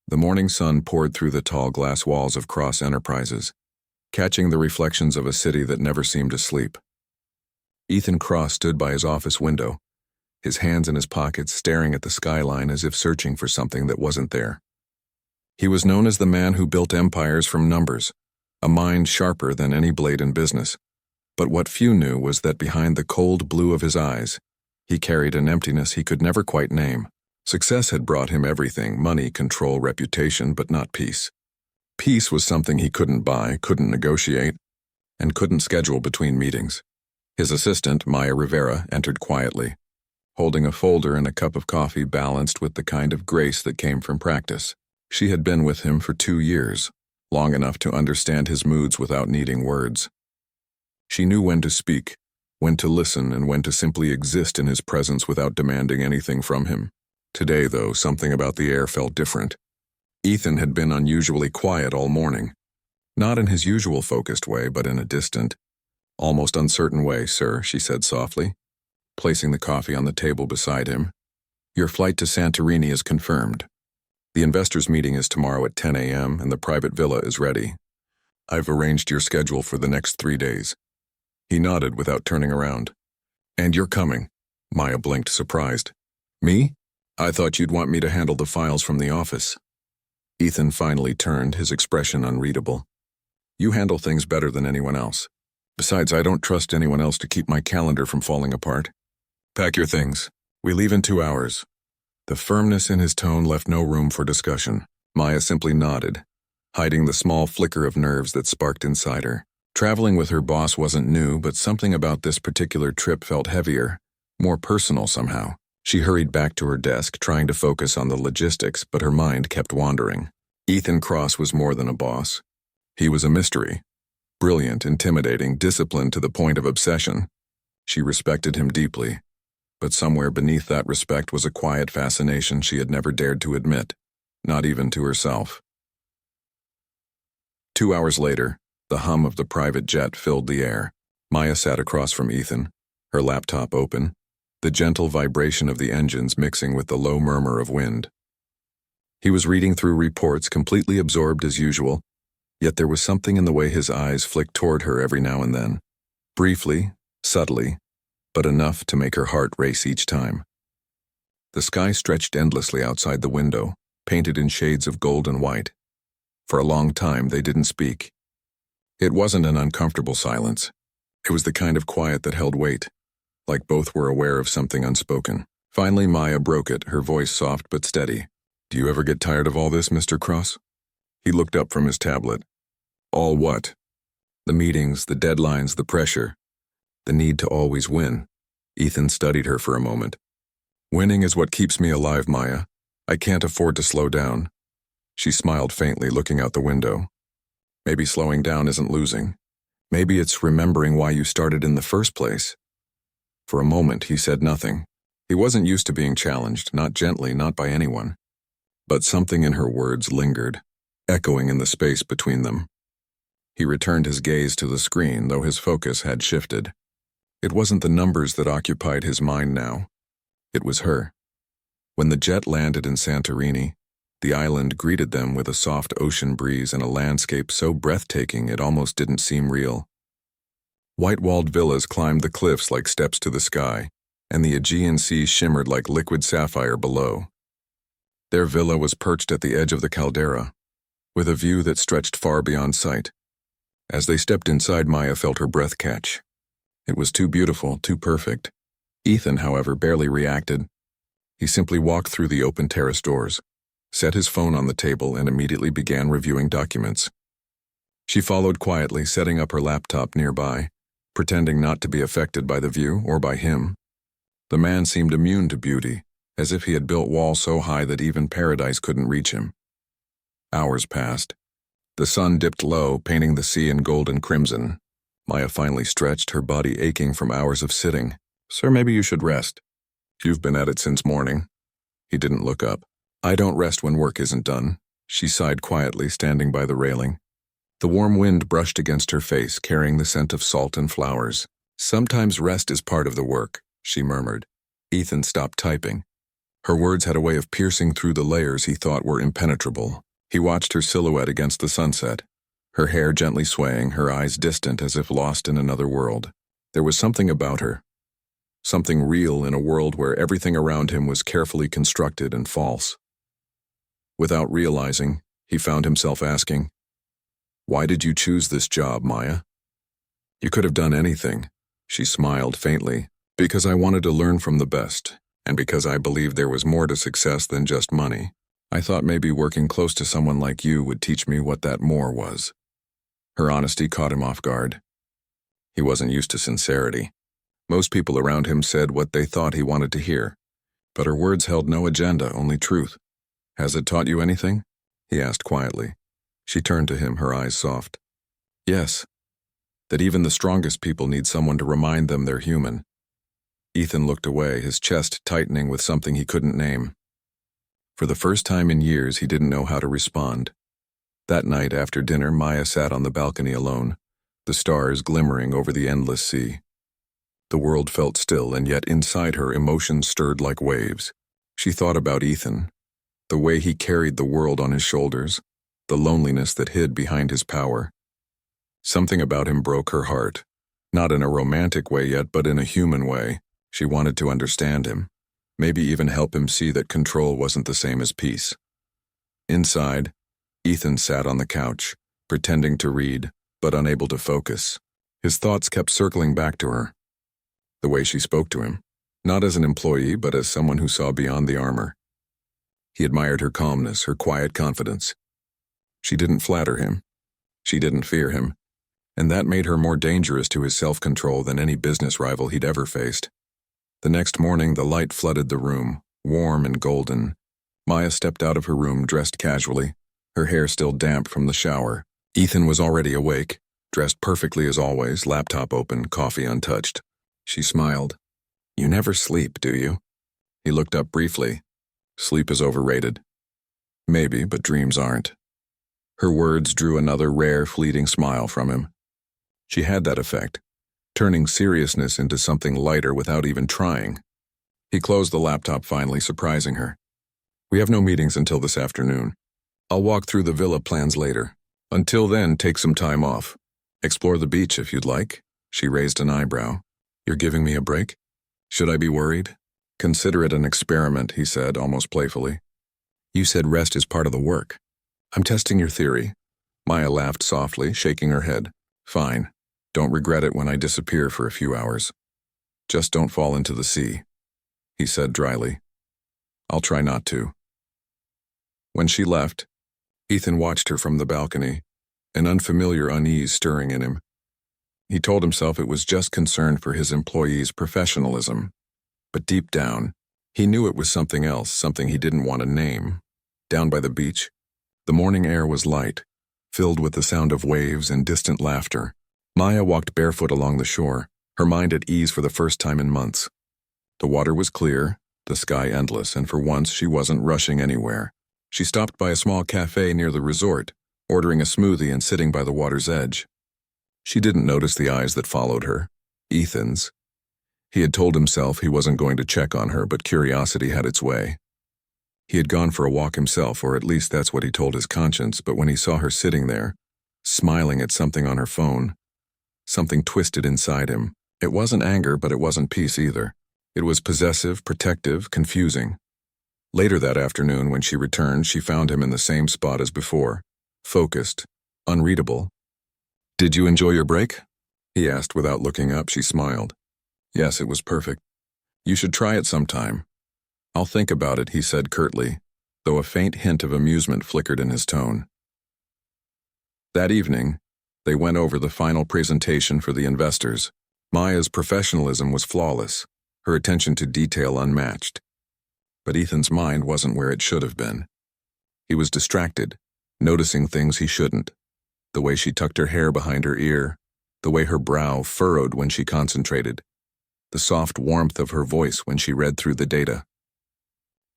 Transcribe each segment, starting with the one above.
The morning sun poured through the tall glass walls of Cross Enterprises, catching the reflections of a city that never seemed asleep. Ethan Cross stood by his office window, his hands in his pockets, staring at the skyline as if searching for something that wasn't there. He was known as the man who built empires from numbers, a mind sharper than any blade in business. But what few knew was that behind the cold blue of his eyes, he carried an emptiness he could never quite name. Success had brought him everything: money, control, reputation, but not peace. Peace was something he couldn't buy, couldn't negotiate, and couldn't schedule between meetings. His assistant, Maya Rivera, entered quietly, holding a folder and a cup of coffee balanced with the kind of grace that came from practice. She had been with him for 2 years, long enough to understand his moods without needing words. She knew when to speak, when to listen, and when to simply exist in his presence without demanding anything from him. Today, though, something about the air felt different. Ethan had been unusually quiet all morning, not in his usual focused way, but in a distant, almost uncertain way. "Sir," she said softly, placing the coffee on the table beside him, "your flight to Santorini is confirmed. The investors' meeting is tomorrow at 10 a.m. and the private villa is ready. I've arranged your schedule for the next 3 days." He nodded without turning around. "And you're coming?" Maya blinked, surprised. "Me? I thought you'd want me to handle the files from the office." Ethan finally turned, his expression unreadable. "You handle things better than anyone else. Besides, I don't trust anyone else to keep my calendar from falling apart. Pack your things. We leave in 2 hours." The firmness in his tone left no room for discussion. Maya simply nodded, hiding the small flicker of nerves that sparked inside her. Traveling with her boss wasn't new, but something about this particular trip felt heavier, more personal somehow. She hurried back to her desk, trying to focus on the logistics, but her mind kept wandering. Ethan Cross was more than a boss. He was a mystery. Brilliant, intimidating, disciplined to the point of obsession. She respected him deeply, but somewhere beneath that respect was a quiet fascination she had never dared to admit, not even to herself. 2 hours later, the hum of the private jet filled the air. Maya sat across from Ethan, her laptop open, the gentle vibration of the engines mixing with the low murmur of wind. He was reading through reports, completely absorbed as usual, yet there was something in the way his eyes flicked toward her every now and then. Briefly, subtly, but enough to make her heart race each time. The sky stretched endlessly outside the window, painted in shades of gold and white. For a long time, they didn't speak. It wasn't an uncomfortable silence. It was the kind of quiet that held weight, like both were aware of something unspoken. Finally, Maya broke it, her voice soft but steady. "Do you ever get tired of all this, Mr. Cross?" He looked up from his tablet. "All what?" "The meetings, the deadlines, the pressure. The need to always win." Ethan studied her for a moment. "Winning is what keeps me alive, Maya. I can't afford to slow down." She smiled faintly, looking out the window. "Maybe slowing down isn't losing. Maybe it's remembering why you started in the first place." For a moment, he said nothing. He wasn't used to being challenged, not gently, not by anyone. But something in her words lingered, echoing in the space between them. He returned his gaze to the screen, though his focus had shifted. It wasn't the numbers that occupied his mind now. It was her. When the jet landed in Santorini, the island greeted them with a soft ocean breeze and a landscape so breathtaking it almost didn't seem real. White-walled villas climbed the cliffs like steps to the sky, and the Aegean Sea shimmered like liquid sapphire below. Their villa was perched at the edge of the caldera, with a view that stretched far beyond sight. As they stepped inside, Maya felt her breath catch. It was too beautiful, too perfect. Ethan, however, barely reacted. He simply walked through the open terrace doors, set his phone on the table, and immediately began reviewing documents. She followed quietly, setting up her laptop nearby, pretending not to be affected by the view or by him. The man seemed immune to beauty, as if he had built walls so high that even paradise couldn't reach him. Hours passed. The sun dipped low, painting the sea in gold and crimson. Maya finally stretched, her body aching from hours of sitting. "Sir, maybe you should rest. You've been at it since morning." He didn't look up. "I don't rest when work isn't done," she sighed quietly, standing by the railing. The warm wind brushed against her face, carrying the scent of salt and flowers. "Sometimes rest is part of the work," she murmured. Ethan stopped typing. Her words had a way of piercing through the layers he thought were impenetrable. He watched her silhouette against the sunset, her hair gently swaying, her eyes distant as if lost in another world. There was something about her, something real in a world where everything around him was carefully constructed and false. Without realizing, he found himself asking, "Why did you choose this job, Maya?" "You could have done anything," she smiled faintly. "Because I wanted to learn from the best, and because I believed there was more to success than just money. I thought maybe working close to someone like you would teach me what that more was." Her honesty caught him off guard. He wasn't used to sincerity. Most people around him said what they thought he wanted to hear, but her words held no agenda, only truth. "Has it taught you anything?" he asked quietly. She turned to him, her eyes soft. "Yes. That even the strongest people need someone to remind them they're human." Ethan looked away, his chest tightening with something he couldn't name. For the first time in years, he didn't know how to respond. That night after dinner, Maya sat on the balcony alone, the stars glimmering over the endless sea. The world felt still, and yet inside her, emotions stirred like waves. She thought about Ethan, the way he carried the world on his shoulders, the loneliness that hid behind his power. Something about him broke her heart, not in a romantic way yet, but in a human way. She wanted to understand him, maybe even help him see that control wasn't the same as peace. Inside, Ethan sat on the couch, pretending to read, but unable to focus. His thoughts kept circling back to her. The way she spoke to him, not as an employee, but as someone who saw beyond the armor. He admired her calmness, her quiet confidence. She didn't flatter him. She didn't fear him. And that made her more dangerous to his self-control than any business rival he'd ever faced. The next morning, the light flooded the room, warm and golden. Maya stepped out of her room dressed casually, her hair still damp from the shower. Ethan was already awake, dressed perfectly as always, laptop open, coffee untouched. She smiled. "You never sleep, do you?" He looked up briefly. "Sleep is overrated." "Maybe, but dreams aren't." Her words drew another rare, fleeting smile from him. She had that effect, turning seriousness into something lighter without even trying. He closed the laptop finally, surprising her. "We have no meetings until this afternoon. I'll walk through the villa plans later. Until then, take some time off. Explore the beach if you'd like." She raised an eyebrow. "You're giving me a break? Should I be worried?" "Consider it an experiment," he said, almost playfully. "You said rest is part of the work." "I'm testing your theory." Maya laughed softly, shaking her head. "Fine. Don't regret it when I disappear for a few hours. Just don't fall into the sea," he said dryly. "I'll try not to." When she left, Ethan watched her from the balcony, an unfamiliar unease stirring in him. He told himself it was just concern for his employees' professionalism. But deep down, he knew it was something else, something he didn't want to name. Down by the beach, the morning air was light, filled with the sound of waves and distant laughter. Maya walked barefoot along the shore, her mind at ease for the first time in months. The water was clear, the sky endless, and for once she wasn't rushing anywhere. She stopped by a small cafe near the resort, ordering a smoothie and sitting by the water's edge. She didn't notice the eyes that followed her, Ethan's. He had told himself he wasn't going to check on her, but curiosity had its way. He had gone for a walk himself, or at least that's what he told his conscience, but when he saw her sitting there, smiling at something on her phone, something twisted inside him. It wasn't anger, but it wasn't peace either. It was possessive, protective, confusing. Later that afternoon, when she returned, she found him in the same spot as before, focused, unreadable. "Did you enjoy your break?" he asked without looking up. She smiled. "Yes, it was perfect. You should try it sometime." "I'll think about it," he said curtly, though a faint hint of amusement flickered in his tone. That evening, they went over the final presentation for the investors. Maya's professionalism was flawless, her attention to detail unmatched. But Ethan's mind wasn't where it should have been. He was distracted, noticing things he shouldn't. The way she tucked her hair behind her ear, the way her brow furrowed when she concentrated, the soft warmth of her voice when she read through the data.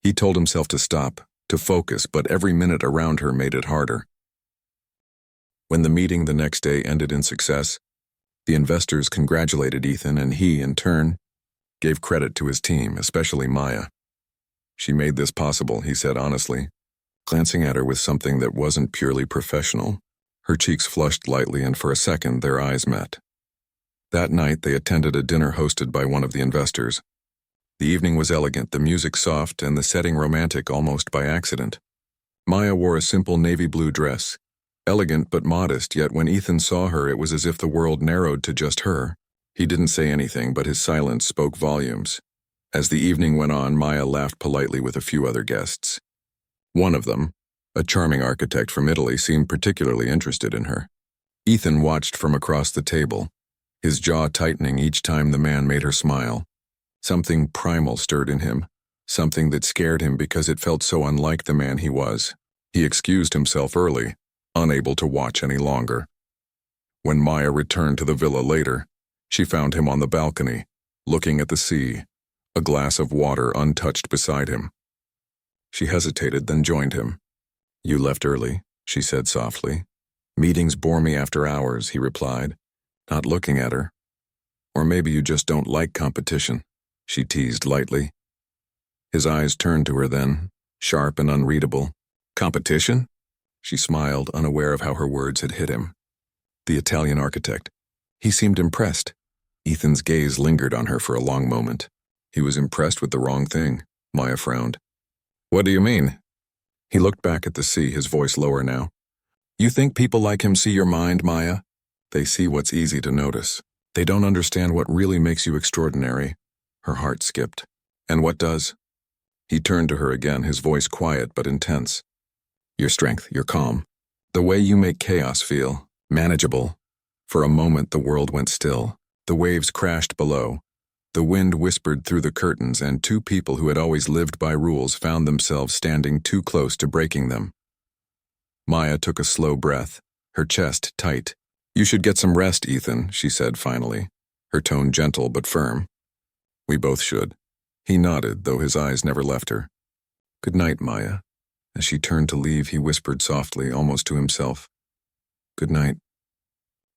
He told himself to stop, to focus, but every minute around her made it harder. When the meeting the next day ended in success, the investors congratulated Ethan, and he, in turn, gave credit to his team, especially Maya. She made this possible, he said honestly, glancing at her with something that wasn't purely professional. Her cheeks flushed lightly, and for a second their eyes met. That night they attended a dinner hosted by one of the investors. The evening was elegant, the music soft, and the setting romantic almost by accident. Maya wore a simple navy blue dress, elegant but modest, yet when Ethan saw her it was as if the world narrowed to just her. He didn't say anything, but his silence spoke volumes. As the evening went on, Maya laughed politely with a few other guests. One of them, a charming architect from Italy, seemed particularly interested in her. Ethan watched from across the table, his jaw tightening each time the man made her smile. Something primal stirred in him, something that scared him because it felt so unlike the man he was. He excused himself early, unable to watch any longer. When Maya returned to the villa later, she found him on the balcony, looking at the sea, a glass of water untouched beside him. She hesitated, then joined him. "You left early," she said softly. "Meetings bore me after hours," he replied, not looking at her. "Or maybe you just don't like competition," she teased lightly. His eyes turned to her then, sharp and unreadable. "Competition?" She smiled, unaware of how her words had hit him. The Italian architect. He seemed impressed. Ethan's gaze lingered on her for a long moment. He was impressed with the wrong thing. Maya frowned. "What do you mean?" He looked back at the sea, his voice lower now. "You think people like him see your mind, Maya? They see what's easy to notice. They don't understand what really makes you extraordinary." Her heart skipped. "And what does?" He turned to her again, his voice quiet but intense. "Your strength, your calm. The way you make chaos feel manageable." For a moment the world went still. The waves crashed below. The wind whispered through the curtains, and two people who had always lived by rules found themselves standing too close to breaking them. Maya took a slow breath, her chest tight. "You should get some rest, Ethan," she said finally, her tone gentle but firm. "We both should." He nodded, though his eyes never left her. "Good night, Maya." As she turned to leave, he whispered softly, almost to himself, "Good night.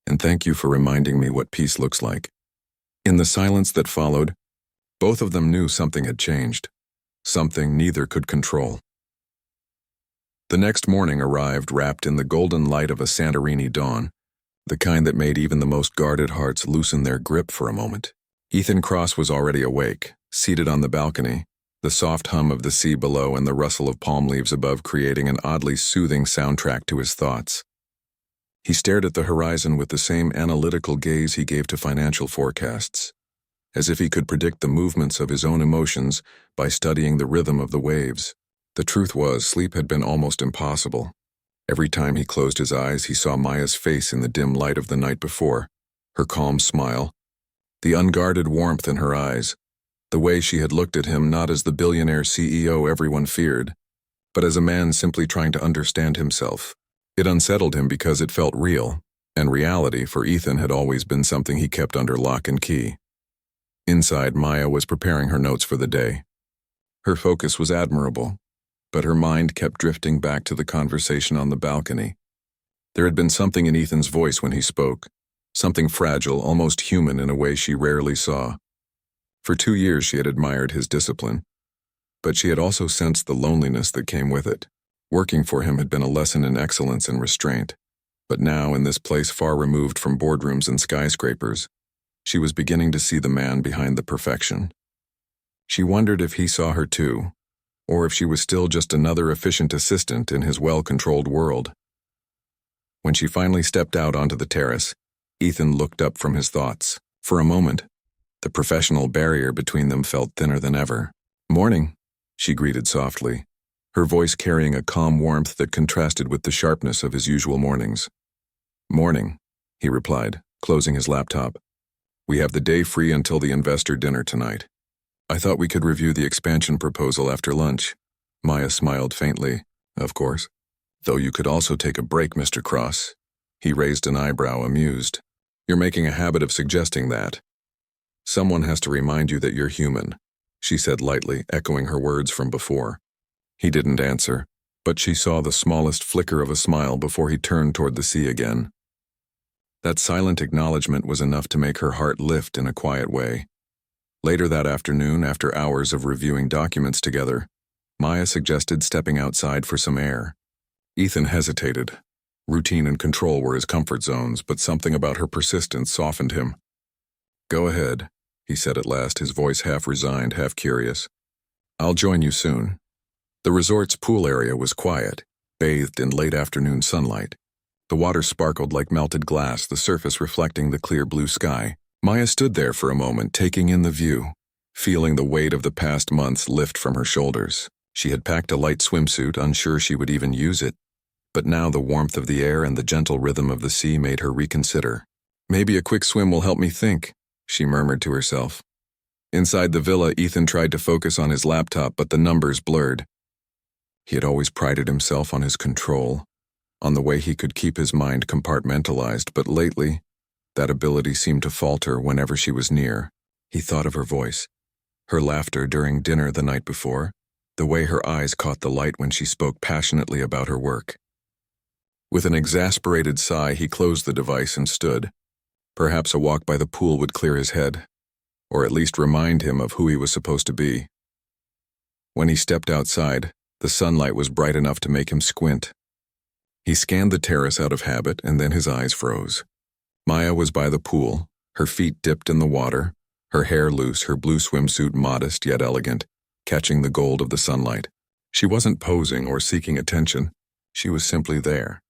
And thank you for reminding me what peace looks like." In the silence that followed, both of them knew something had changed, something neither could control. The next morning arrived wrapped in the golden light of a Santorini dawn, the kind that made even the most guarded hearts loosen their grip for a moment. Ethan Cross was already awake, seated on the balcony, the soft hum of the sea below and the rustle of palm leaves above creating an oddly soothing soundtrack to his thoughts. He stared at the horizon with the same analytical gaze he gave to financial forecasts, as if he could predict the movements of his own emotions by studying the rhythm of the waves. The truth was, sleep had been almost impossible. Every time he closed his eyes, he saw Maya's face in the dim light of the night before, her calm smile, the unguarded warmth in her eyes, the way she had looked at him not as the billionaire CEO everyone feared, but as a man simply trying to understand himself. It unsettled him because it felt real, and reality for Ethan had always been something he kept under lock and key. Inside, Maya was preparing her notes for the day. Her focus was admirable, but her mind kept drifting back to the conversation on the balcony. There had been something in Ethan's voice when he spoke, something fragile, almost human in a way she rarely saw. For 2 years she had admired his discipline, but she had also sensed the loneliness that came with it. Working for him had been a lesson in excellence and restraint, but now in this place far removed from boardrooms and skyscrapers, she was beginning to see the man behind the perfection. She wondered if he saw her too, or if she was still just another efficient assistant in his well-controlled world. When she finally stepped out onto the terrace, Ethan looked up from his thoughts. For a moment, the professional barrier between them felt thinner than ever. "Morning," she greeted softly, her voice carrying a calm warmth that contrasted with the sharpness of his usual mornings. "Morning," he replied, closing his laptop. "We have the day free until the investor dinner tonight. I thought we could review the expansion proposal after lunch." Maya smiled faintly. "Of course. Though you could also take a break, Mr. Cross." He raised an eyebrow, amused. "You're making a habit of suggesting that." "Someone has to remind you that you're human," she said lightly, echoing her words from before. He didn't answer, but she saw the smallest flicker of a smile before he turned toward the sea again. That silent acknowledgement was enough to make her heart lift in a quiet way. Later that afternoon, after hours of reviewing documents together, Maya suggested stepping outside for some air. Ethan hesitated. Routine and control were his comfort zones, but something about her persistence softened him. "Go ahead," he said at last, his voice half resigned, half curious. "I'll join you soon." The resort's pool area was quiet, bathed in late afternoon sunlight. The water sparkled like melted glass, the surface reflecting the clear blue sky. Maya stood there for a moment, taking in the view, feeling the weight of the past months lift from her shoulders. She had packed a light swimsuit, unsure she would even use it. But now the warmth of the air and the gentle rhythm of the sea made her reconsider. "Maybe a quick swim will help me think," she murmured to herself. Inside the villa, Ethan tried to focus on his laptop, but the numbers blurred. He had always prided himself on his control, on the way he could keep his mind compartmentalized, but lately, that ability seemed to falter whenever she was near. He thought of her voice, her laughter during dinner the night before, the way her eyes caught the light when she spoke passionately about her work. With an exasperated sigh, he closed the device and stood. Perhaps a walk by the pool would clear his head, or at least remind him of who he was supposed to be. When he stepped outside, the sunlight was bright enough to make him squint. He scanned the terrace out of habit, and then his eyes froze. Maya was by the pool, her feet dipped in the water, her hair loose, her blue swimsuit modest yet elegant, catching the gold of the sunlight. She wasn't posing or seeking attention. She was simply there,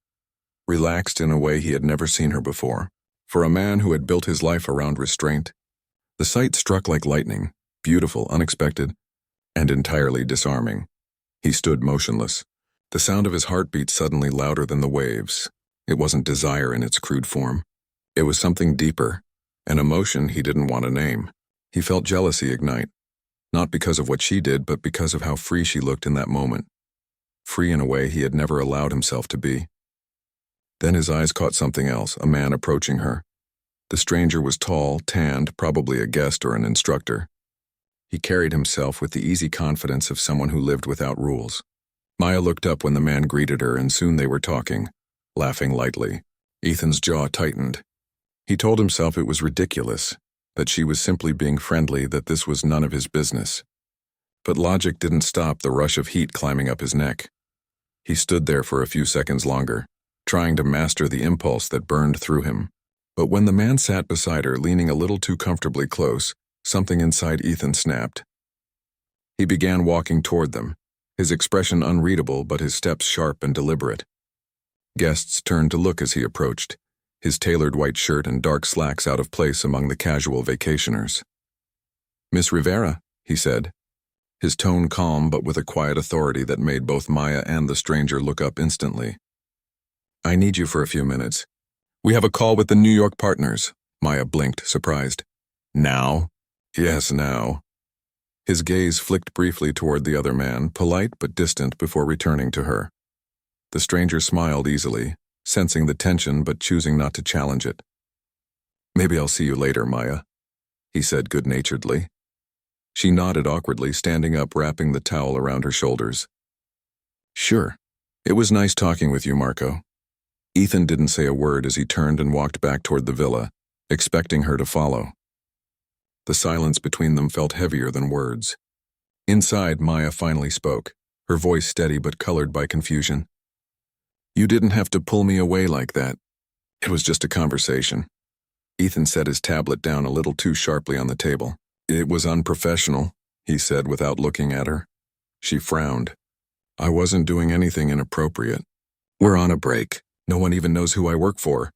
relaxed in a way he had never seen her before. For a man who had built his life around restraint, the sight struck like lightning, beautiful, unexpected, and entirely disarming. He stood motionless, the sound of his heartbeat suddenly louder than the waves. It wasn't desire in its crude form. It was something deeper, an emotion he didn't want to name. He felt jealousy ignite, not because of what she did, but because of how free she looked in that moment. Free in a way he had never allowed himself to be. Then his eyes caught something else, a man approaching her. The stranger was tall, tanned, probably a guest or an instructor. He carried himself with the easy confidence of someone who lived without rules. Maya looked up when the man greeted her, and soon they were talking, laughing lightly. Ethan's jaw tightened. He told himself it was ridiculous, that she was simply being friendly, that this was none of his business. But logic didn't stop the rush of heat climbing up his neck. He stood there for a few seconds longer, trying to master the impulse that burned through him. But when the man sat beside her, leaning a little too comfortably close, something inside Ethan snapped. He began walking toward them, his expression unreadable but his steps sharp and deliberate. Guests turned to look as he approached, his tailored white shirt and dark slacks out of place among the casual vacationers. "Miss Rivera," he said, his tone calm but with a quiet authority that made both Maya and the stranger look up instantly. "I need you for a few minutes. We have a call with the New York partners." Maya blinked, surprised. "Now?" "Yes, now." His gaze flicked briefly toward the other man, polite but distant, before returning to her. The stranger smiled easily, sensing the tension but choosing not to challenge it. "Maybe I'll see you later, Maya," he said good-naturedly. She nodded awkwardly, standing up, wrapping the towel around her shoulders. "Sure. It was nice talking with you, Marco." Ethan didn't say a word as he turned and walked back toward the villa, expecting her to follow. The silence between them felt heavier than words. Inside, Maya finally spoke, her voice steady but colored by confusion. "You didn't have to pull me away like that. It was just a conversation." Ethan set his tablet down a little too sharply on the table. "It was unprofessional," he said without looking at her. She frowned. "I wasn't doing anything inappropriate. We're on a break. No one even knows who I work for."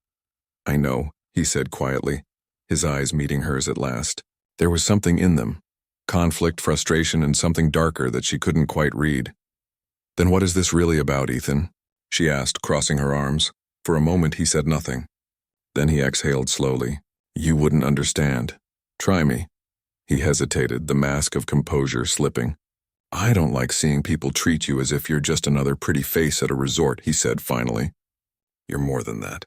"I know," he said quietly, his eyes meeting hers at last. There was something in them, conflict, frustration, and something darker that she couldn't quite read. "Then what is this really about, Ethan?" she asked, crossing her arms. For a moment he said nothing. Then he exhaled slowly. "You wouldn't understand. Try me." He hesitated, the mask of composure slipping. "I don't like seeing people treat you as if you're just another pretty face at a resort," he said finally. "You're more than that.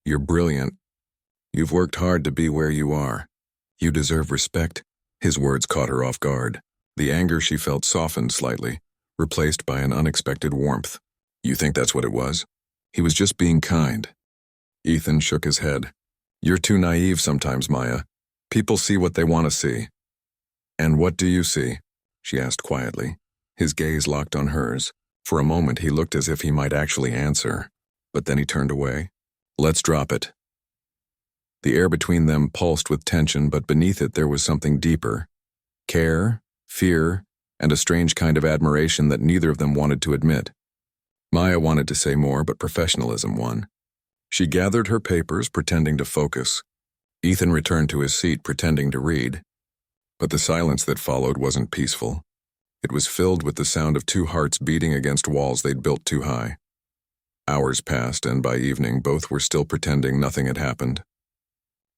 You're brilliant. You've worked hard to be where you are. You deserve respect." His words caught her off guard. The anger she felt softened slightly, replaced by an unexpected warmth. "You think that's what it was?" He was just being kind. Ethan shook his head. "You're too naive sometimes, Maya. People see what they want to see." "And what do you see?" she asked quietly. His gaze locked on hers. For a moment he looked as if he might actually answer, but then he turned away. "Let's drop it." The air between them pulsed with tension, but beneath it there was something deeper. Care, fear, and a strange kind of admiration that neither of them wanted to admit. Maya wanted to say more, but professionalism won. She gathered her papers, pretending to focus. Ethan returned to his seat, pretending to read. But the silence that followed wasn't peaceful. It was filled with the sound of two hearts beating against walls they'd built too high. Hours passed, and by evening both were still pretending nothing had happened.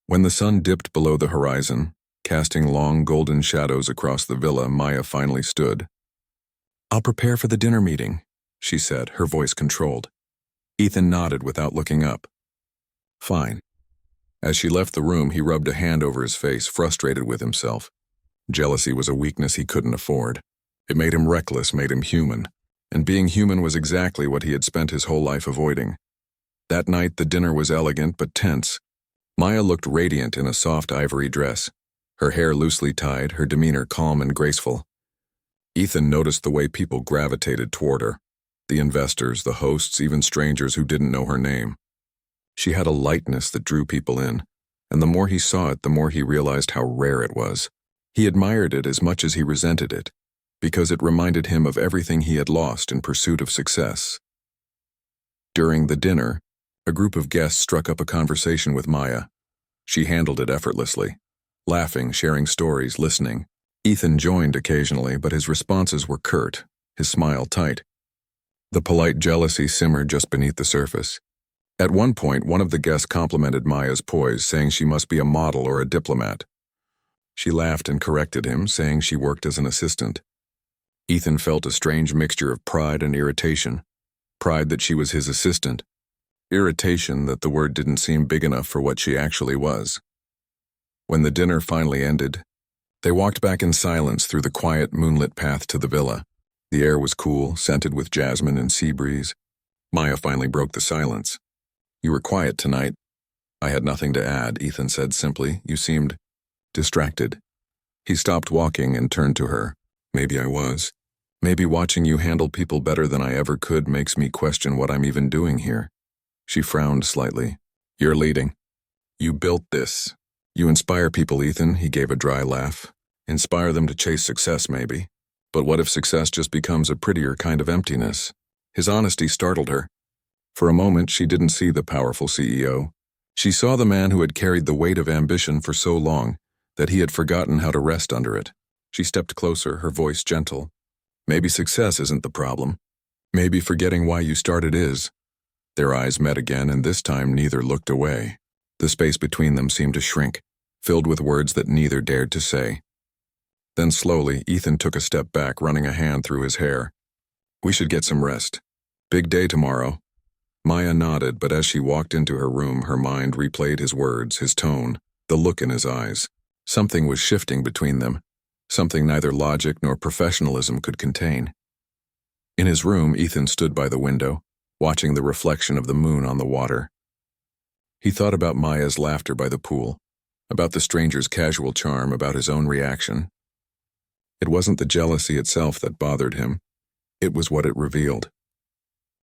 When the sun dipped below the horizon, casting long golden shadows across the villa, Maya finally stood. "I'll prepare for the dinner meeting," she said, her voice controlled. Ethan nodded without looking up. "Fine." As she left the room, he rubbed a hand over his face, frustrated with himself. Jealousy was a weakness he couldn't afford. It made him reckless, made him human. And being human was exactly what he had spent his whole life avoiding. That night, the dinner was elegant but tense. Maya looked radiant in a soft ivory dress, her hair loosely tied, her demeanor calm and graceful. Ethan noticed the way people gravitated toward her. The investors, the hosts, even strangers who didn't know her name. She had a lightness that drew people in, and the more he saw it, the more he realized how rare it was. He admired it as much as he resented it, because it reminded him of everything he had lost in pursuit of success. During the dinner, a group of guests struck up a conversation with Maya. She handled it effortlessly, laughing, sharing stories, listening. Ethan joined occasionally, but his responses were curt, his smile tight. The polite jealousy simmered just beneath the surface. At one point, one of the guests complimented Maya's poise, saying she must be a model or a diplomat. She laughed and corrected him, saying she worked as an assistant. Ethan felt a strange mixture of pride and irritation. Pride that she was his assistant. Irritation that the word didn't seem big enough for what she actually was. When the dinner finally ended, they walked back in silence through the quiet, moonlit path to the villa. The air was cool, scented with jasmine and sea breeze. Maya finally broke the silence. "You were quiet tonight." "I had nothing to add," Ethan said simply. "You seemed distracted." He stopped walking and turned to her. "Maybe I was. Maybe watching you handle people better than I ever could makes me question what I'm even doing here." She frowned slightly. "You're leading. You built this. You inspire people, Ethan," he gave a dry laugh. "Inspire them to chase success, maybe. But what if success just becomes a prettier kind of emptiness?" His honesty startled her. For a moment, she didn't see the powerful CEO. She saw the man who had carried the weight of ambition for so long that he had forgotten how to rest under it. She stepped closer, her voice gentle. "Maybe success isn't the problem. Maybe forgetting why you started is." Their eyes met again, and this time neither looked away. The space between them seemed to shrink, filled with words that neither dared to say. Then slowly, Ethan took a step back, running a hand through his hair. "We should get some rest. Big day tomorrow." Maya nodded, but as she walked into her room, her mind replayed his words, his tone, the look in his eyes. Something was shifting between them, something neither logic nor professionalism could contain. In his room, Ethan stood by the window, watching the reflection of the moon on the water. He thought about Maya's laughter by the pool, about the stranger's casual charm, about his own reaction. It wasn't the jealousy itself that bothered him. It was what it revealed.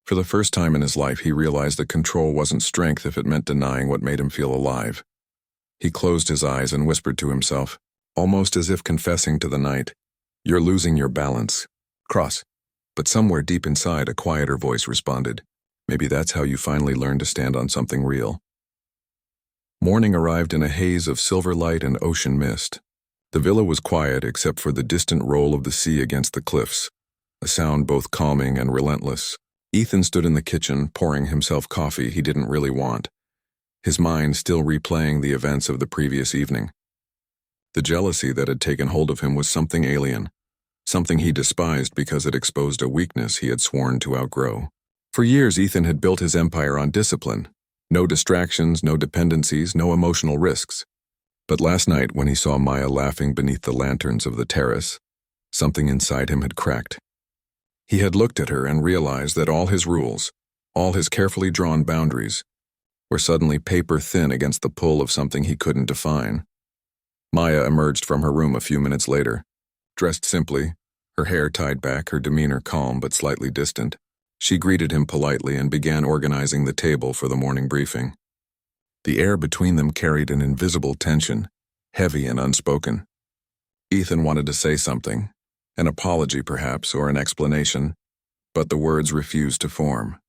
For the first time in his life, he realized that control wasn't strength if it meant denying what made him feel alive. He closed his eyes and whispered to himself, almost as if confessing to the night, "You're losing your balance. Cross." But somewhere deep inside, a quieter voice responded, "Maybe that's how you finally learn to stand on something real." Morning arrived in a haze of silver light and ocean mist. The villa was quiet except for the distant roll of the sea against the cliffs, a sound both calming and relentless. Ethan stood in the kitchen, pouring himself coffee he didn't really want, his mind still replaying the events of the previous evening. The jealousy that had taken hold of him was something alien, something he despised because it exposed a weakness he had sworn to outgrow. For years, Ethan had built his empire on discipline. No distractions, no dependencies, no emotional risks. But last night, when he saw Maya laughing beneath the lanterns of the terrace, something inside him had cracked. He had looked at her and realized that all his rules, all his carefully drawn boundaries, were suddenly paper thin against the pull of something he couldn't define. Maya emerged from her room a few minutes later, dressed simply, Her hair tied back, her demeanor calm but slightly distant. She greeted him politely and began organizing the table for the morning briefing. The air between them carried an invisible tension, heavy and unspoken. Ethan wanted to say something, an apology perhaps, or an explanation, but the words refused to form.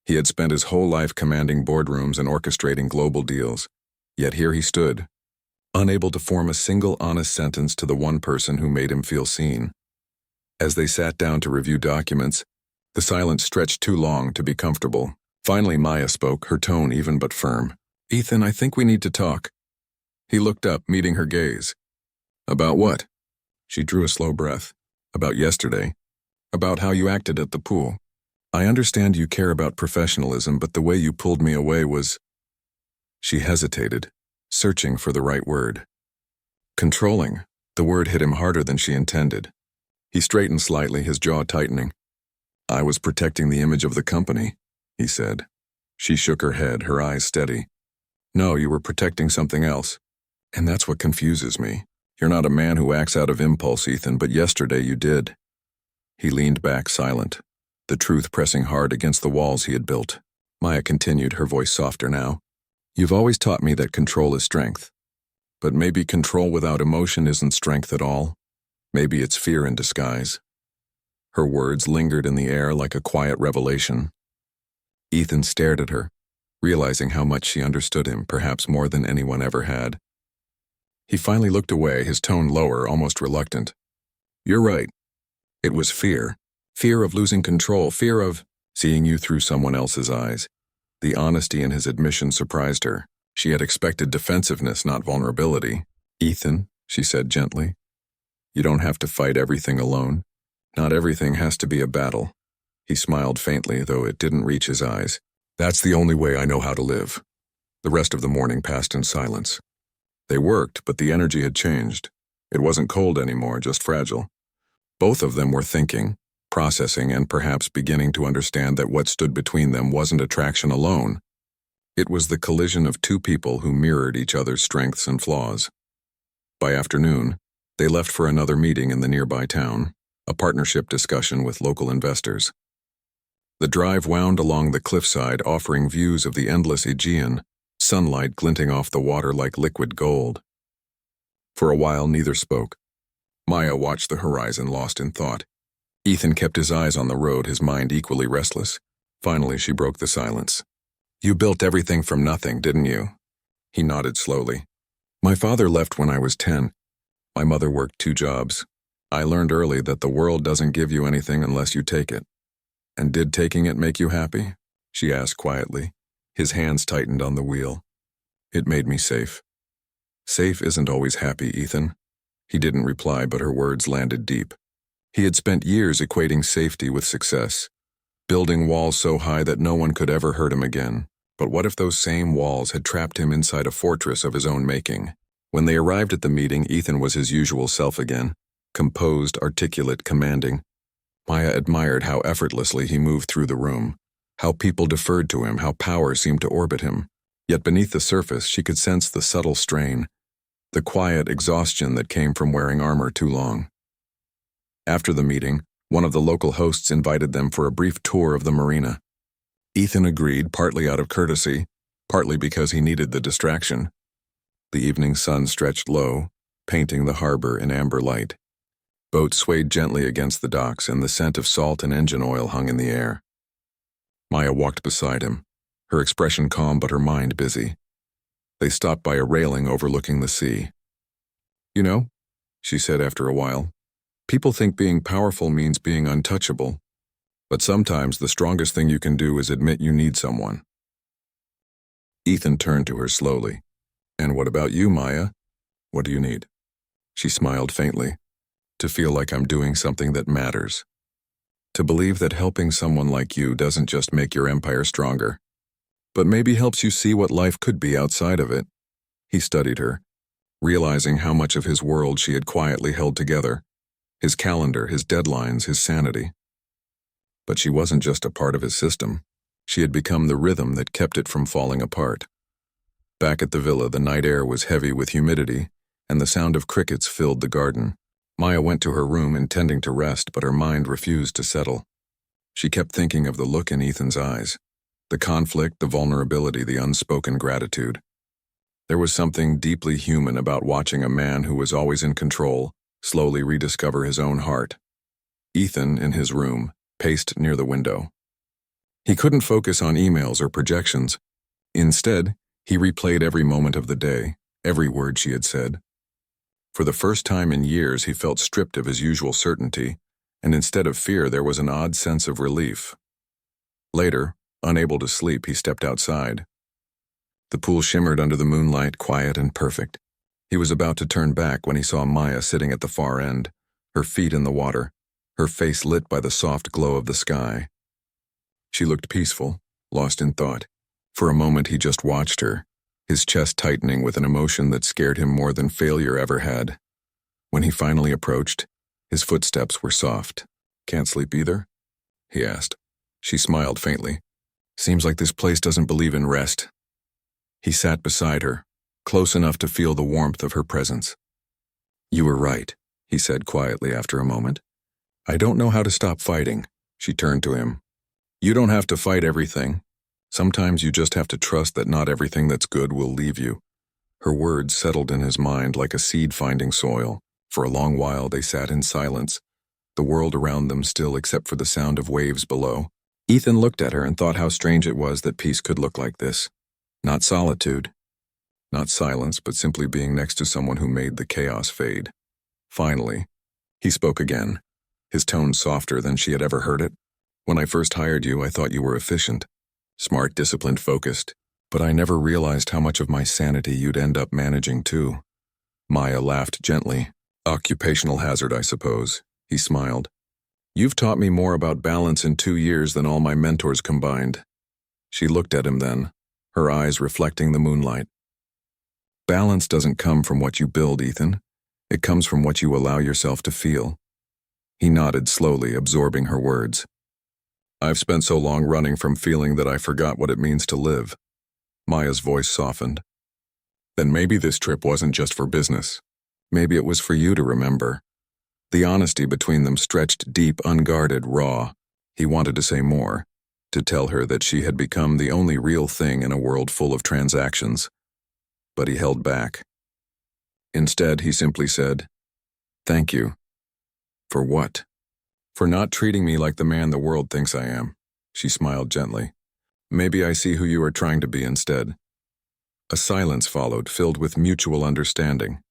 He had spent his whole life commanding boardrooms and orchestrating global deals, yet here he stood, unable to form a single honest sentence to the one person who made him feel seen. As they sat down to review documents, the silence stretched too long to be comfortable. Finally, Maya spoke, her tone even but firm. "Ethan, I think we need to talk." He looked up, meeting her gaze. "About what?" She drew a slow breath. "About yesterday. About how you acted at the pool. I understand you care about professionalism, but the way you pulled me away was—" She hesitated, searching for the right word. Controlling. The word hit him harder than she intended. He straightened slightly, his jaw tightening. "I was protecting the image of the company," he said. She shook her head, her eyes steady. "No, you were protecting something else. And that's what confuses me. You're not a man who acts out of impulse, Ethan, but yesterday you did." He leaned back, silent, the truth pressing hard against the walls he had built. Maya continued, her voice softer now. "You've always taught me that control is strength. But maybe control without emotion isn't strength at all. Maybe it's fear in disguise." Her words lingered in the air like a quiet revelation. Ethan stared at her, realizing how much she understood him, perhaps more than anyone ever had. He finally looked away, his tone lower, almost reluctant. "You're right. It was fear. Fear of losing control, fear of seeing you through someone else's eyes." The honesty in his admission surprised her. She had expected defensiveness, not vulnerability. "Ethan," she said gently, "you don't have to fight everything alone. Not everything has to be a battle." He smiled faintly, though it didn't reach his eyes. "That's the only way I know how to live." The rest of the morning passed in silence. They worked, but the energy had changed. It wasn't cold anymore, just fragile. Both of them were thinking, processing, and perhaps beginning to understand that what stood between them wasn't attraction alone. It was the collision of two people who mirrored each other's strengths and flaws. By afternoon, they left for another meeting in the nearby town, a partnership discussion with local investors. The drive wound along the cliffside, offering views of the endless Aegean, sunlight glinting off the water like liquid gold. For a while, neither spoke. Maya watched the horizon, lost in thought. Ethan kept his eyes on the road, his mind equally restless. Finally, she broke the silence. "You built everything from nothing, didn't you?" He nodded slowly. "My father left when I was 10. My mother worked 2 jobs. I learned early that the world doesn't give you anything unless you take it." "And did taking it make you happy?" she asked quietly. His hands tightened on the wheel. "It made me safe." "Safe isn't always happy, Ethan." He didn't reply, but her words landed deep. He had spent years equating safety with success, building walls so high that no one could ever hurt him again. But what if those same walls had trapped him inside a fortress of his own making? When they arrived at the meeting, Ethan was his usual self again, composed, articulate, commanding. Maya admired how effortlessly he moved through the room, how people deferred to him, how power seemed to orbit him. Yet beneath the surface, she could sense the subtle strain, the quiet exhaustion that came from wearing armor too long. After the meeting, one of the local hosts invited them for a brief tour of the marina. Ethan agreed, partly out of courtesy, partly because he needed the distraction. The evening sun stretched low, painting the harbor in amber light. Boats swayed gently against the docks, and the scent of salt and engine oil hung in the air. Maya walked beside him, her expression calm but her mind busy. They stopped by a railing overlooking the sea. "You know," she said after a while, "people think being powerful means being untouchable. But sometimes the strongest thing you can do is admit you need someone." Ethan turned to her slowly. "And what about you, Maya? What do you need?" She smiled faintly. "To feel like I'm doing something that matters. To believe that helping someone like you doesn't just make your empire stronger, but maybe helps you see what life could be outside of it." He studied her, realizing how much of his world she had quietly held together, his calendar, his deadlines, his sanity. But she wasn't just a part of his system. She had become the rhythm that kept it from falling apart. Back at the villa, the night air was heavy with humidity, and the sound of crickets filled the garden. Maya went to her room intending to rest, but her mind refused to settle. She kept thinking of the look in Ethan's eyes, the conflict, the vulnerability, the unspoken gratitude. There was something deeply human about watching a man who was always in control slowly rediscover his own heart. Ethan, in his room, paced near the window. He couldn't focus on emails or projections. Instead, he replayed every moment of the day, every word she had said. For the first time in years, he felt stripped of his usual certainty, and instead of fear, there was an odd sense of relief. Later, unable to sleep, he stepped outside. The pool shimmered under the moonlight, quiet and perfect. He was about to turn back when he saw Maya sitting at the far end, her feet in the water, her face lit by the soft glow of the sky. She looked peaceful, lost in thought. For a moment he just watched her, his chest tightening with an emotion that scared him more than failure ever had. When he finally approached, his footsteps were soft. "Can't sleep either?" he asked. She smiled faintly. "Seems like this place doesn't believe in rest." He sat beside her, close enough to feel the warmth of her presence. "You were right," he said quietly after a moment. "I don't know how to stop fighting." She turned to him. "You don't have to fight everything. Sometimes you just have to trust that not everything that's good will leave you." Her words settled in his mind like a seed finding soil. For a long while they sat in silence, the world around them still except for the sound of waves below. Ethan looked at her and thought how strange it was that peace could look like this. Not solitude, not silence, but simply being next to someone who made the chaos fade. Finally, he spoke again, his tone softer than she had ever heard it. "When I first hired you, I thought you were efficient. Smart, disciplined, focused, but I never realized how much of my sanity you'd end up managing too." Maya laughed gently. "Occupational hazard, I suppose," he smiled. "You've taught me more about balance in 2 years than all my mentors combined." She looked at him then, her eyes reflecting the moonlight. "Balance doesn't come from what you build, Ethan. It comes from what you allow yourself to feel." He nodded slowly, absorbing her words. "I've spent so long running from feeling that I forgot what it means to live." Maya's voice softened. "Then maybe this trip wasn't just for business. Maybe it was for you to remember." The honesty between them stretched deep, unguarded, raw. He wanted to say more, to tell her that she had become the only real thing in a world full of transactions. But he held back. Instead, he simply said, "Thank you." "For what?" "For not treating me like the man the world thinks I am." She smiled gently. "Maybe I see who you are trying to be instead." A silence followed, filled with mutual understanding.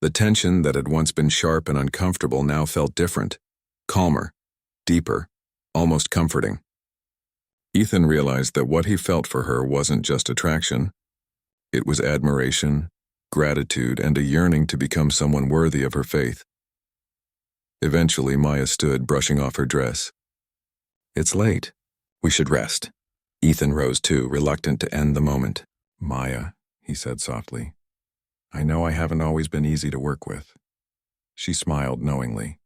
The tension that had once been sharp and uncomfortable now felt different, calmer, deeper, almost comforting. Ethan realized that what he felt for her wasn't just attraction. It was admiration, gratitude, and a yearning to become someone worthy of her faith. Eventually, Maya stood, brushing off her dress. "It's late. We should rest." Ethan rose too, reluctant to end the moment. "Maya," he said softly, "I know I haven't always been easy to work with." She smiled knowingly.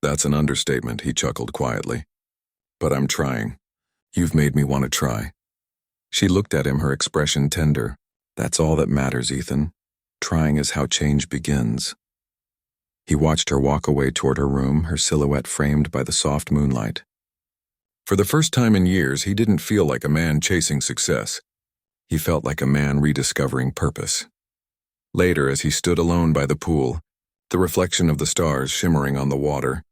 "That's an understatement," he chuckled quietly. "But I'm trying. You've made me want to try." She looked at him, her expression tender. "That's all that matters, Ethan. Trying is how change begins." He watched her walk away toward her room, her silhouette framed by the soft moonlight. For the first time in years, he didn't feel like a man chasing success. He felt like a man rediscovering purpose. Later, as he stood alone by the pool, the reflection of the stars shimmering on the water,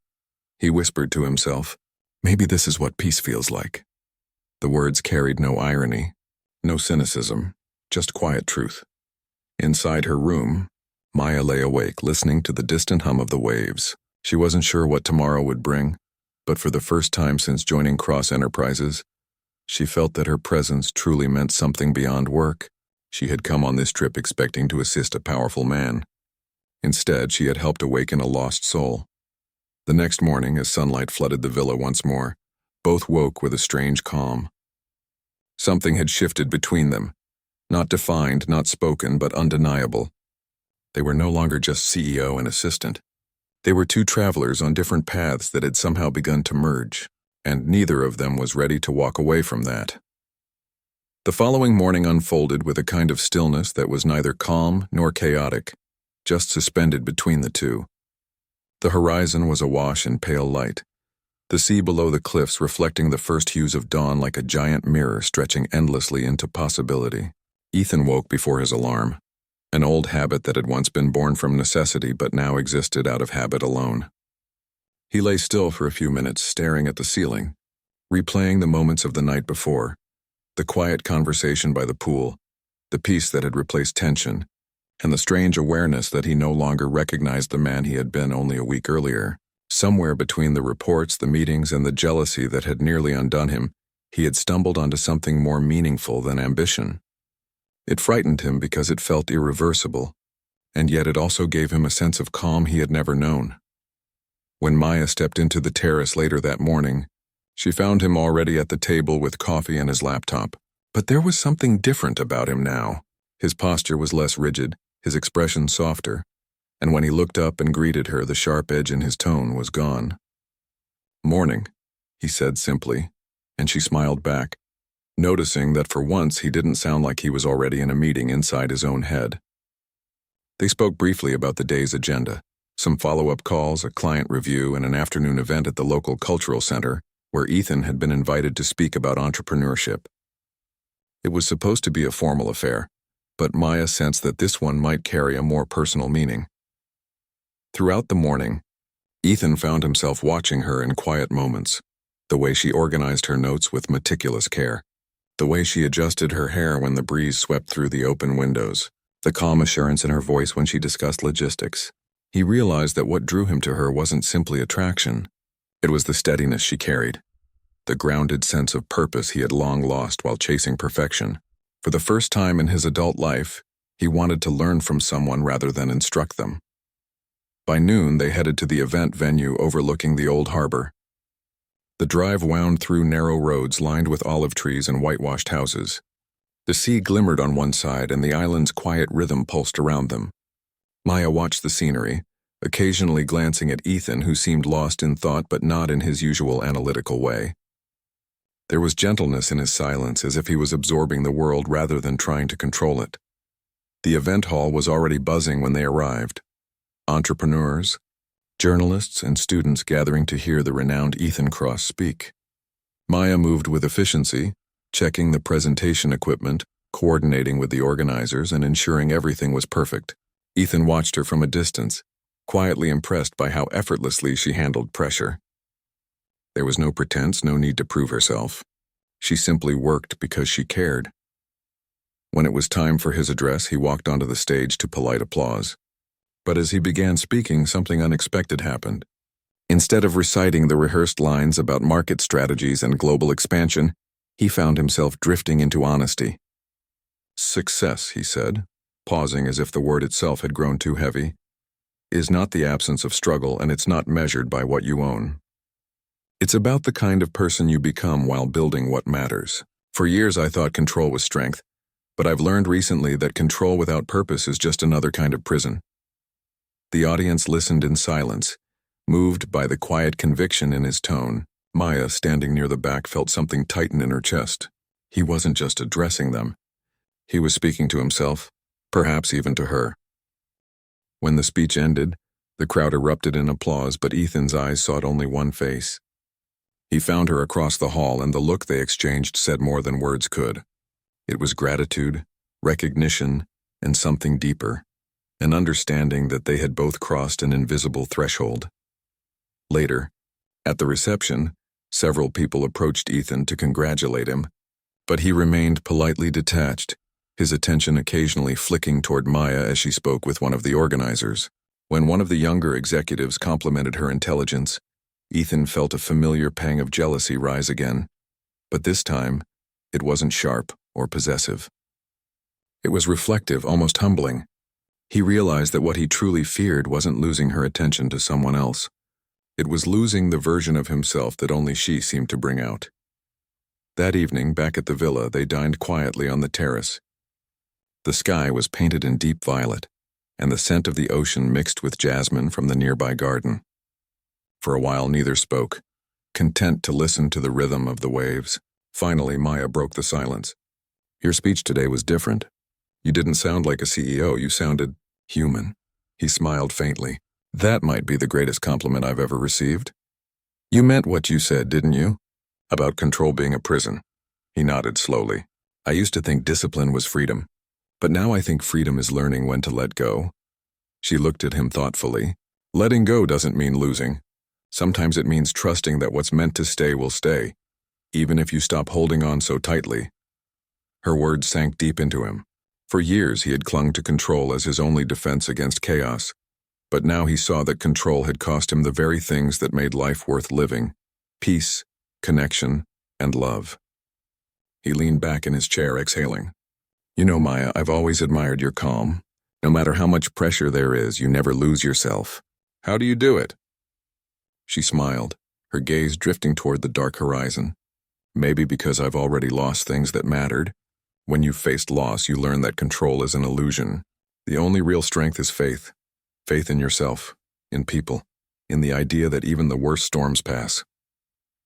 he whispered to himself, "Maybe this is what peace feels like." The words carried no irony, no cynicism, just quiet truth. Inside her room, Maya lay awake, listening to the distant hum of the waves. She wasn't sure what tomorrow would bring, but for the first time since joining Cross Enterprises, she felt that her presence truly meant something beyond work. She had come on this trip expecting to assist a powerful man. Instead, she had helped awaken a lost soul. The next morning, as sunlight flooded the villa once more, both woke with a strange calm. Something had shifted between them, not defined, not spoken, but undeniable. They were no longer just CEO and assistant. They were two travelers on different paths that had somehow begun to merge, and neither of them was ready to walk away from that. The following morning unfolded with a kind of stillness that was neither calm nor chaotic, just suspended between the two. The horizon was awash in pale light, the sea below the cliffs reflecting the first hues of dawn like a giant mirror stretching endlessly into possibility. Ethan woke before his alarm, an old habit that had once been born from necessity but now existed out of habit alone. He lay still for a few minutes, staring at the ceiling, replaying the moments of the night before, the quiet conversation by the pool, the peace that had replaced tension, and the strange awareness that he no longer recognized the man he had been only a week earlier. Somewhere between the reports, the meetings, and the jealousy that had nearly undone him, he had stumbled onto something more meaningful than ambition. It frightened him because it felt irreversible, and yet it also gave him a sense of calm he had never known. When Maya stepped into the terrace later that morning, she found him already at the table with coffee and his laptop. But there was something different about him now. His posture was less rigid, his expression softer, and when he looked up and greeted her, the sharp edge in his tone was gone. "Morning," he said simply, and she smiled back, noticing that for once he didn't sound like he was already in a meeting inside his own head. They spoke briefly about the day's agenda, some follow-up calls, a client review, and an afternoon event at the local cultural center where Ethan had been invited to speak about entrepreneurship. It was supposed to be a formal affair, but Maya sensed that this one might carry a more personal meaning. Throughout the morning, Ethan found himself watching her in quiet moments, the way she organized her notes with meticulous care, the way she adjusted her hair when the breeze swept through the open windows, the calm assurance in her voice when she discussed logistics. He realized that what drew him to her wasn't simply attraction. It was the steadiness she carried, the grounded sense of purpose he had long lost while chasing perfection. For the first time in his adult life, he wanted to learn from someone rather than instruct them. By noon, they headed to the event venue overlooking the old harbor. The drive wound through narrow roads lined with olive trees and whitewashed houses. The sea glimmered on one side and the island's quiet rhythm pulsed around them. Maya watched the scenery, occasionally glancing at Ethan, who seemed lost in thought but not in his usual analytical way. There was gentleness in his silence, as if he was absorbing the world rather than trying to control it. The event hall was already buzzing when they arrived. Entrepreneurs, journalists, and students gathering to hear the renowned Ethan Cross speak. Maya moved with efficiency, checking the presentation equipment, coordinating with the organizers, and ensuring everything was perfect. Ethan watched her from a distance, quietly impressed by how effortlessly she handled pressure. There was no pretense, no need to prove herself. She simply worked because she cared. When it was time for his address, he walked onto the stage to polite applause. But as he began speaking, something unexpected happened. Instead of reciting the rehearsed lines about market strategies and global expansion, he found himself drifting into honesty. "Success," he said, pausing as if the word itself had grown too heavy, "is not the absence of struggle, and it's not measured by what you own. It's about the kind of person you become while building what matters. For years I thought control was strength, but I've learned recently that control without purpose is just another kind of prison." The audience listened in silence, moved by the quiet conviction in his tone. Maya, standing near the back, felt something tighten in her chest. He wasn't just addressing them. He was speaking to himself, perhaps even to her. When the speech ended, the crowd erupted in applause, but Ethan's eyes sought only one face. He found her across the hall, and the look they exchanged said more than words could. It was gratitude, recognition, and something deeper, an understanding that they had both crossed an invisible threshold. Later, at the reception, several people approached Ethan to congratulate him, but he remained politely detached, his attention occasionally flicking toward Maya as she spoke with one of the organizers. When one of the younger executives complimented her intelligence, Ethan felt a familiar pang of jealousy rise again, but this time, it wasn't sharp or possessive. It was reflective, almost humbling. He realized that what he truly feared wasn't losing her attention to someone else. It was losing the version of himself that only she seemed to bring out. That evening, back at the villa, they dined quietly on the terrace. The sky was painted in deep violet, and the scent of the ocean mixed with jasmine from the nearby garden. For a while, neither spoke, content to listen to the rhythm of the waves. Finally, Maya broke the silence. "Your speech today was different. You didn't sound like a CEO, you sounded human." He smiled faintly. That might be the greatest compliment I've ever received. You meant what you said, didn't you? About control being a prison. He nodded slowly. I used to think discipline was freedom, but now I think freedom is learning when to let go. She looked at him thoughtfully. Letting go doesn't mean losing. Sometimes it means trusting that what's meant to stay will stay, even if you stop holding on so tightly. Her words sank deep into him. For years he had clung to control as his only defense against chaos, but now he saw that control had cost him the very things that made life worth living: peace, connection, and love. He leaned back in his chair, exhaling. You know, Maya, I've always admired your calm. No matter how much pressure there is, you never lose yourself. How do you do it? She smiled, her gaze drifting toward the dark horizon. Maybe because I've already lost things that mattered. When you've faced loss, you learn that control is an illusion. The only real strength is faith. Faith in yourself, in people, in the idea that even the worst storms pass.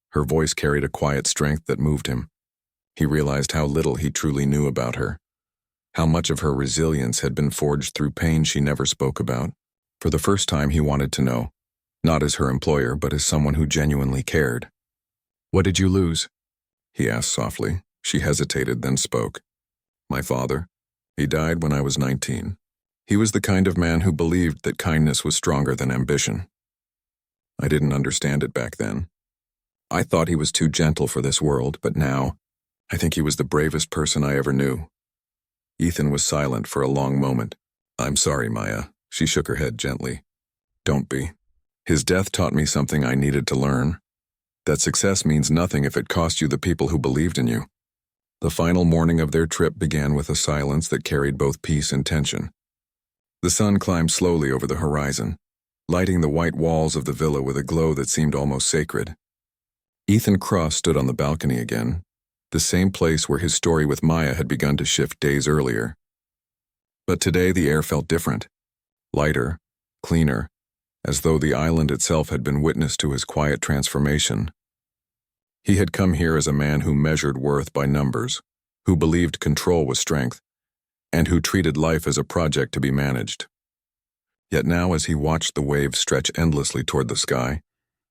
Her voice carried a quiet strength that moved him. He realized how little he truly knew about her. How much of her resilience had been forged through pain she never spoke about. For the first time he wanted to know, not as her employer, but as someone who genuinely cared. What did you lose? He asked softly. She hesitated, then spoke. My father. He died when I was 19. He was the kind of man who believed that kindness was stronger than ambition. I didn't understand it back then. I thought he was too gentle for this world, but now, I think he was the bravest person I ever knew. Ethan was silent for a long moment. I'm sorry, Maya. She shook her head gently. Don't be. His death taught me something I needed to learn. That success means nothing if it cost you the people who believed in you. The final morning of their trip began with a silence that carried both peace and tension. The sun climbed slowly over the horizon, lighting the white walls of the villa with a glow that seemed almost sacred. Ethan Cross stood on the balcony again, the same place where his story with Maya had begun to shift days earlier. But today the air felt different, lighter, cleaner, as though the island itself had been witness to his quiet transformation. He had come here as a man who measured worth by numbers, who believed control was strength, and who treated life as a project to be managed. Yet now, as he watched the waves stretch endlessly toward the sky,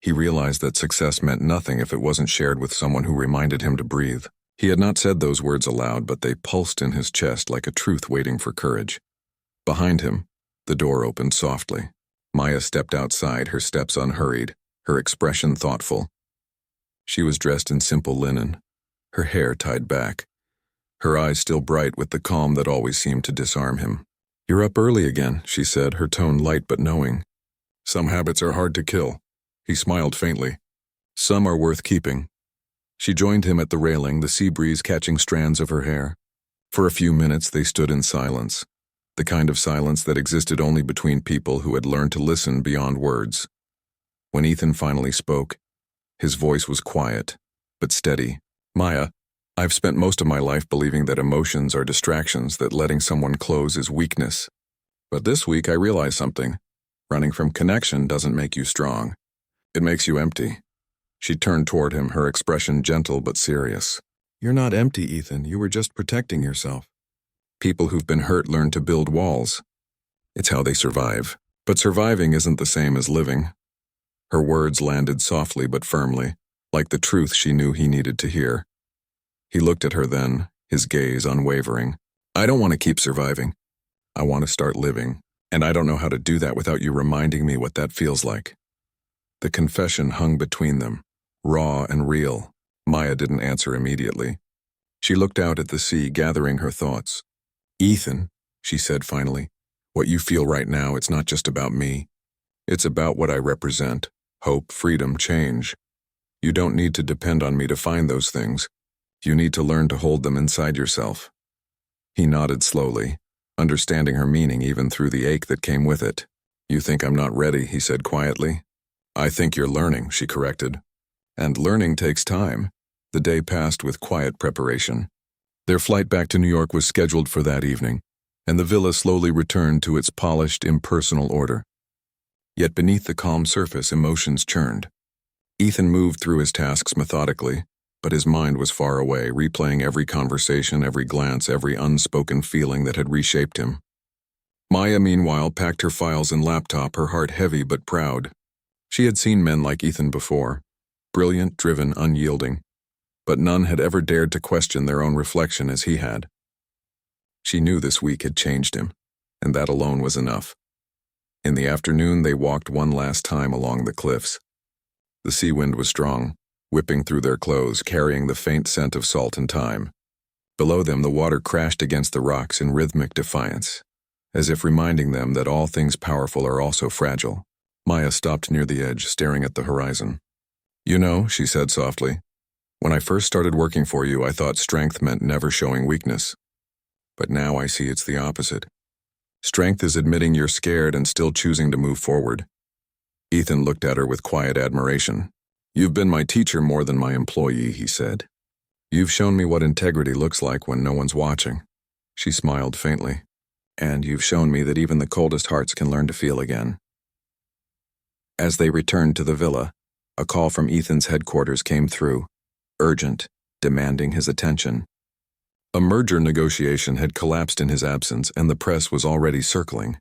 he realized that success meant nothing if it wasn't shared with someone who reminded him to breathe. He had not said those words aloud, but they pulsed in his chest like a truth waiting for courage. Behind him, the door opened softly. Maya stepped outside, her steps unhurried, her expression thoughtful. She was dressed in simple linen, her hair tied back, her eyes still bright with the calm that always seemed to disarm him. You're up early again, she said, her tone light but knowing. Some habits are hard to kill. He smiled faintly. Some are worth keeping. She joined him at the railing, the sea breeze catching strands of her hair. For a few minutes they stood in silence, the kind of silence that existed only between people who had learned to listen beyond words. When Ethan finally spoke, his voice was quiet, but steady. Maya, I've spent most of my life believing that emotions are distractions, that letting someone close is weakness. But this week I realized something. Running from connection doesn't make you strong. It makes you empty. She turned toward him, her expression gentle but serious. You're not empty, Ethan. You were just protecting yourself. People who've been hurt learn to build walls. It's how they survive. But surviving isn't the same as living. Her words landed softly but firmly, like the truth she knew he needed to hear. He looked at her then, his gaze unwavering. I don't want to keep surviving. I want to start living, and I don't know how to do that without you reminding me what that feels like. The confession hung between them, raw and real. Maya didn't answer immediately. She looked out at the sea, gathering her thoughts. Ethan, she said finally, what you feel right now, it's not just about me. It's about what I represent. Hope, freedom, change. You don't need to depend on me to find those things. You need to learn to hold them inside yourself. He nodded slowly, understanding her meaning even through the ache that came with it. You think I'm not ready, he said quietly. I think you're learning, she corrected. And learning takes time. The day passed with quiet preparation. Their flight back to New York was scheduled for that evening, and the villa slowly returned to its polished, impersonal order. Yet beneath the calm surface, emotions churned. Ethan moved through his tasks methodically, but his mind was far away, replaying every conversation, every glance, every unspoken feeling that had reshaped him. Maya, meanwhile, packed her files and laptop, her heart heavy but proud. She had seen men like Ethan before, brilliant, driven, unyielding, but none had ever dared to question their own reflection as he had. She knew this week had changed him, and that alone was enough. In the afternoon, they walked one last time along the cliffs. The sea wind was strong, whipping through their clothes, carrying the faint scent of salt and thyme. Below them, the water crashed against the rocks in rhythmic defiance, as if reminding them that all things powerful are also fragile. Maya stopped near the edge, staring at the horizon. "You know," she said softly, "when I first started working for you, I thought strength meant never showing weakness. But now I see it's the opposite. Strength is admitting you're scared and still choosing to move forward." Ethan looked at her with quiet admiration. "You've been my teacher more than my employee," he said. "You've shown me what integrity looks like when no one's watching." She smiled faintly. "And you've shown me that even the coldest hearts can learn to feel again." As they returned to the villa, a call from Ethan's headquarters came through, urgent, demanding his attention. A merger negotiation had collapsed in his absence, and the press was already circling.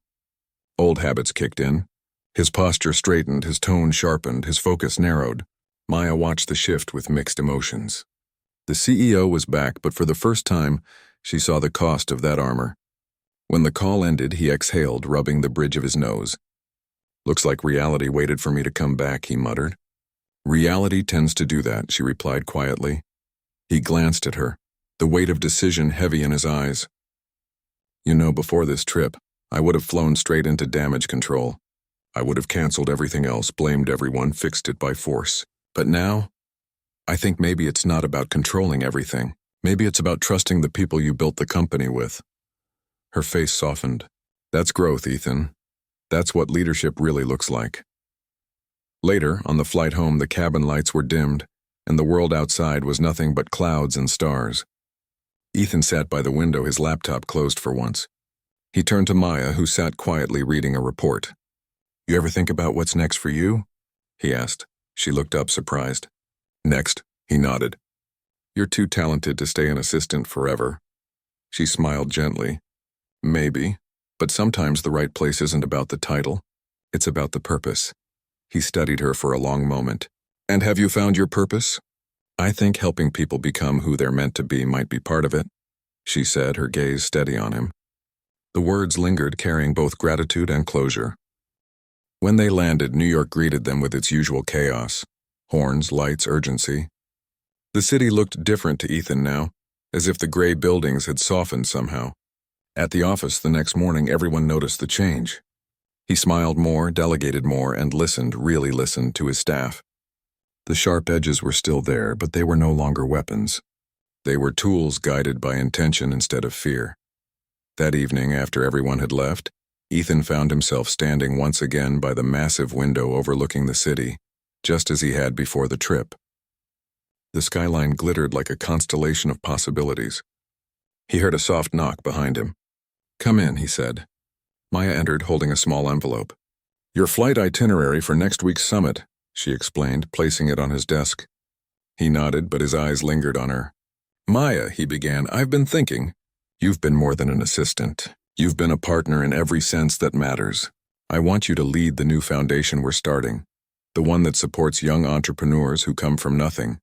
Old habits kicked in. His posture straightened, his tone sharpened, his focus narrowed. Maya watched the shift with mixed emotions. The CEO was back, but for the first time, she saw the cost of that armor. When the call ended, he exhaled, rubbing the bridge of his nose. "Looks like reality waited for me to come back," he muttered. "Reality tends to do that," she replied quietly. He glanced at her, the weight of decision heavy in his eyes. "You know, before this trip, I would have flown straight into damage control. I would have canceled everything else, blamed everyone, fixed it by force. But now, I think maybe it's not about controlling everything. Maybe it's about trusting the people you built the company with." Her face softened. "That's growth, Ethan. That's what leadership really looks like." Later, on the flight home, the cabin lights were dimmed, and the world outside was nothing but clouds and stars. Ethan sat by the window, his laptop closed for once. He turned to Maya, who sat quietly reading a report. "You ever think about what's next for you?" he asked. She looked up, surprised. "Next?" he nodded. "You're too talented to stay an assistant forever." She smiled gently. "Maybe, but sometimes the right place isn't about the title. It's about the purpose." He studied her for a long moment. "And have you found your purpose?" "I think helping people become who they're meant to be might be part of it," she said, her gaze steady on him. The words lingered, carrying both gratitude and closure. When they landed, New York greeted them with its usual chaos. Horns, lights, urgency. The city looked different to Ethan now, as if the gray buildings had softened somehow. At the office the next morning, everyone noticed the change. He smiled more, delegated more, and listened, really listened, to his staff. The sharp edges were still there, but they were no longer weapons. They were tools guided by intention instead of fear. That evening, after everyone had left, Ethan found himself standing once again by the massive window overlooking the city, just as he had before the trip. The skyline glittered like a constellation of possibilities. He heard a soft knock behind him. "Come in," he said. Maya entered, holding a small envelope. "Your flight itinerary for next week's summit," she explained, placing it on his desk. He nodded, but his eyes lingered on her. "Maya," he began, "I've been thinking. You've been more than an assistant. You've been a partner in every sense that matters. I want you to lead the new foundation we're starting, the one that supports young entrepreneurs who come from nothing.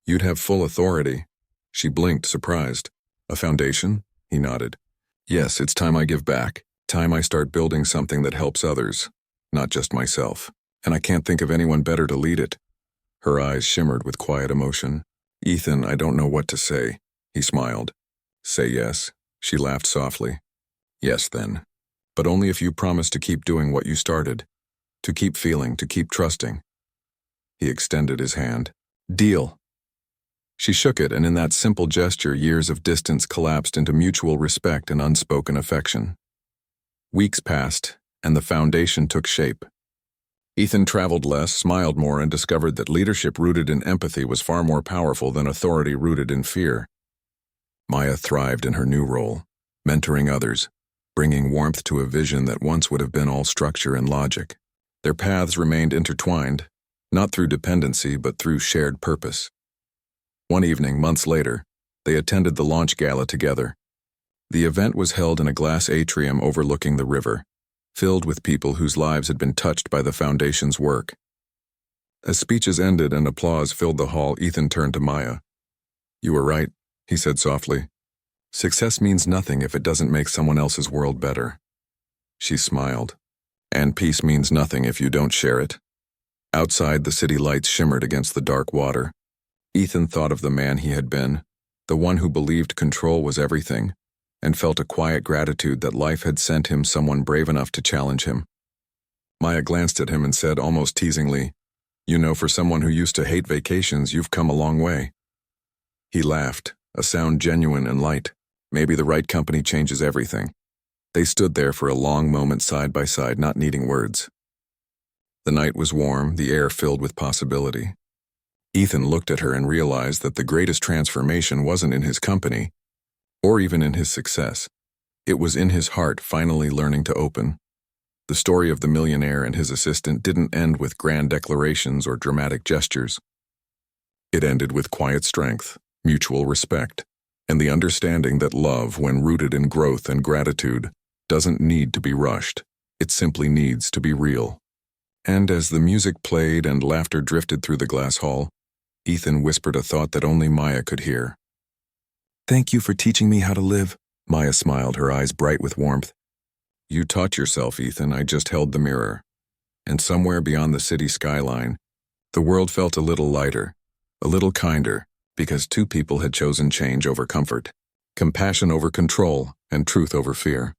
You'd have full authority." She blinked, surprised. "A foundation?" He nodded. "Yes, it's time I give back. Time I start building something that helps others, not just myself. And I can't think of anyone better to lead it." Her eyes shimmered with quiet emotion. "Ethan, I don't know what to say." He smiled. "Say yes." She laughed softly. "Yes, then. But only if you promise to keep doing what you started. To keep feeling, to keep trusting." He extended his hand. "Deal." She shook it, and in that simple gesture, years of distance collapsed into mutual respect and unspoken affection. Weeks passed, and the foundation took shape. Ethan traveled less, smiled more, and discovered that leadership rooted in empathy was far more powerful than authority rooted in fear. Maya thrived in her new role, mentoring others, bringing warmth to a vision that once would have been all structure and logic. Their paths remained intertwined, not through dependency but through shared purpose. One evening, months later, they attended the launch gala together. The event was held in a glass atrium overlooking the river, filled with people whose lives had been touched by the foundation's work. As speeches ended and applause filled the hall, Ethan turned to Maya. "You were right," he said softly. "Success means nothing if it doesn't make someone else's world better." She smiled. "And peace means nothing if you don't share it." Outside, the city lights shimmered against the dark water. Ethan thought of the man he had been, the one who believed control was everything, and felt a quiet gratitude that life had sent him someone brave enough to challenge him. Maya glanced at him and said almost teasingly, "You know, for someone who used to hate vacations, you've come a long way." He laughed, a sound genuine and light. Maybe the right company changes everything. They stood there for a long moment side by side, not needing words. The night was warm, the air filled with possibility. Ethan looked at her and realized that the greatest transformation wasn't in his company, or even in his success. It was in his heart finally learning to open. The story of the millionaire and his assistant didn't end with grand declarations or dramatic gestures. It ended with quiet strength, mutual respect, and the understanding that love, when rooted in growth and gratitude, doesn't need to be rushed. It simply needs to be real. And as the music played and laughter drifted through the glass hall, Ethan whispered a thought that only Maya could hear. "Thank you for teaching me how to live." Maya smiled, her eyes bright with warmth. "You taught yourself, Ethan. I just held the mirror." And somewhere beyond the city skyline, the world felt a little lighter, a little kinder, because two people had chosen change over comfort, compassion over control, and truth over fear.